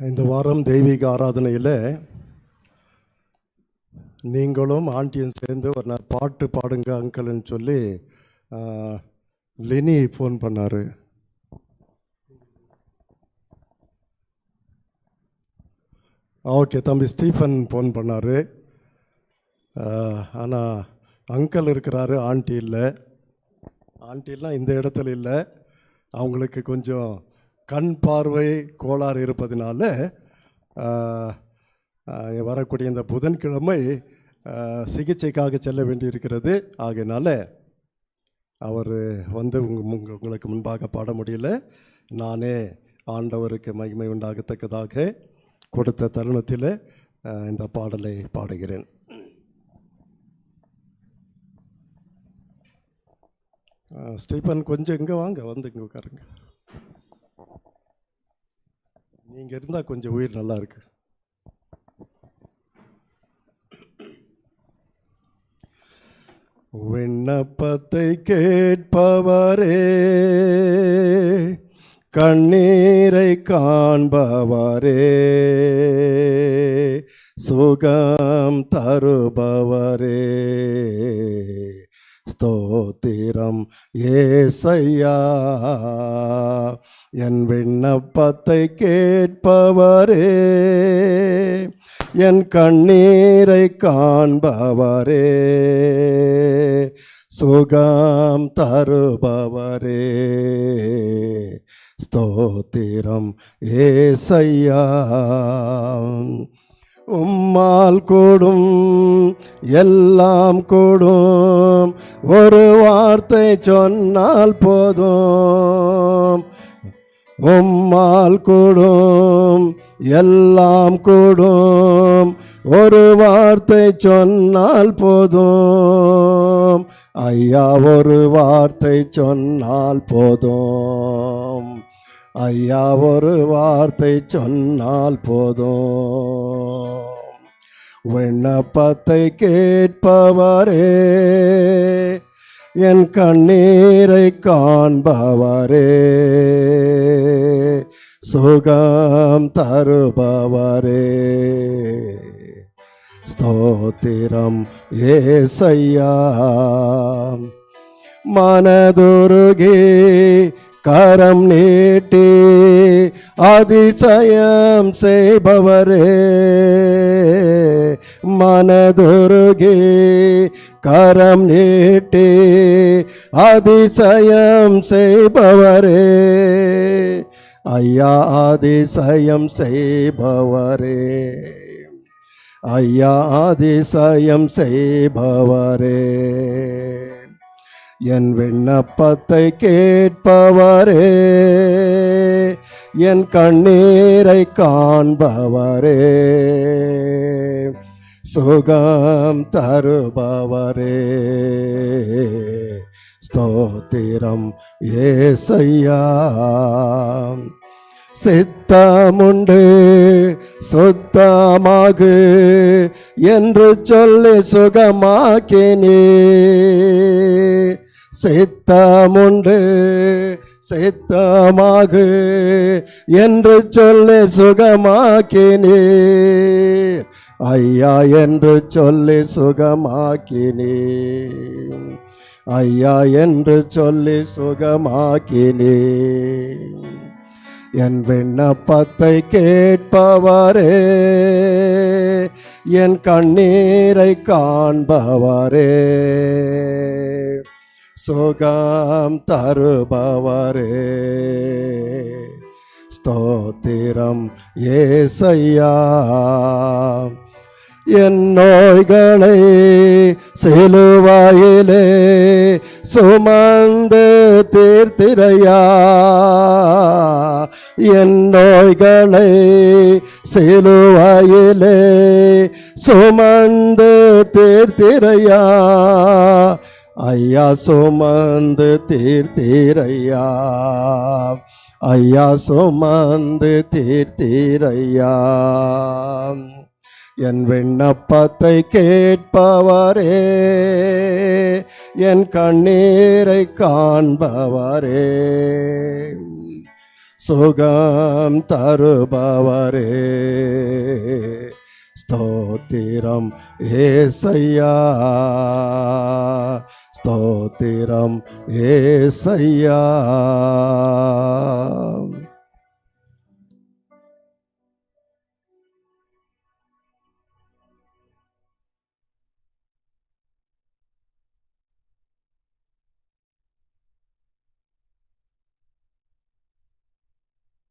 இந்த வாரம் தெய்வீக ஆராதனையில் நீங்களும் ஆண்டியும் சேர்ந்து ஒரு பாட்டு பாடுங்க அங்கிள்னு சொல்லி லெனி ஃபோன் பண்ணார். ஓகே, தம்பி ஸ்டீஃபன் ஃபோன் பண்ணார். ஆனால் அங்கிள் இருக்கிறாரு, ஆண்டி இல்லை. ஆண்டிலாம் இந்த இடத்துல இல்லை. அவங்களுக்கு கொஞ்சம் கண் பார்வை கோளாறு இருப்பதினால வரக்கூடிய இந்த புதன்கிழமை சிகிச்சைக்காக செல்ல வேண்டியிருக்கிறது. ஆகையினால அவர் வந்து உங்களுக்கு முன்பாக பாட முடியல. நானே ஆண்டவருக்கு மகிமை உண்டாகத்தக்கதாக கொடுத்த தருணத்தில் இந்த பாடலை பாடுகிறேன். ஸ்டீஃபன் கொஞ்சம் இங்கே வாங்க, வந்து இங்கே உட்காருங்க. நீங்கள் இருந்தால் கொஞ்சம் உயிர் நல்லா இருக்கு. விண்ணப்பத்தை கேட்பவரே, கண்ணீரை காண்பவரே, சுகம் தருபவரே, ஸ்தோத்திரம் ஏசையா. என் விண்ணப்பத்தை கேட்பவரே, என் கண்ணீரை காண்பவரே, சுகம் தருபவரே, ஸ்தோத்திரம் ஏசையா. உம்மால் கூடும் எல்லாம் கூடும், ஒரு வார்த்தை சொன்னால் போதும். உம்மால் கூடும் எல்லாம் கூடும், ஒரு வார்த்தை சொன்னால் போதும். ஐயா, ஒரு வார்த்தை சொன்னால் போதும். ஐயா, ஒரு வார்த்தை சொன்னால் போதும். விண்ணப்பத்தை கேட்பவரே, என் கண்ணீரை காண்பவரே, சுகம் தருபவரே, ஸ்தோத்திரம் ஏசையா. மனதுருகே கரம் நீட்டி அதிசயம் செய்பவரே, மனதுருகே கரம் நீட்டி அதிசயம் செய்பவரே, ஐயா அதிசயம் செய்பவரே, ஐயா அதிசயம் செய்பவரே. என் விண்ணப்பத்தை கேட்பவரே, என் கண்ணீரை காண்பவரே, சுகம் தருபவரே, ஸ்தோத்திரம் ஏசையா. சித்தமுண்டு சுத்தமாகு என்று சொல்லி சுகமாக்கினே. சித்தமுண்டு சித்தமாகு என்று சொல்லி சுகமாக்கினே. ஐயா, என்று சொல்லி சுகமாக்கினே. ஐயா, என்று சொல்லி சுகமாக்கினே. என் விண்ணப்பத்தை கேட்பவரே, என் கண்ணீரை காண்பவரே, சுகம் தருபவரே, ஸ்தோத்திரம் ஏசையா. என் நோய்களை சிலுவையிலே சுமந்து தீர்த்திரையா. என் நோய்களை சிலுவையிலே சுமந்து தீர்த்திரையா. ஐயா, சுமந்து தீர்த்திரையா. ஐயா, சுமந்து தீர்த்திரையா. என் விண்ணப்பத்தை கேட்பவரே, என் கண்ணீரை காண்பவரே, சுகம் தருபவரே. ஸ்தோத்திரம் ஏசையா, ஸ்தோத்திரம் ஏசையா.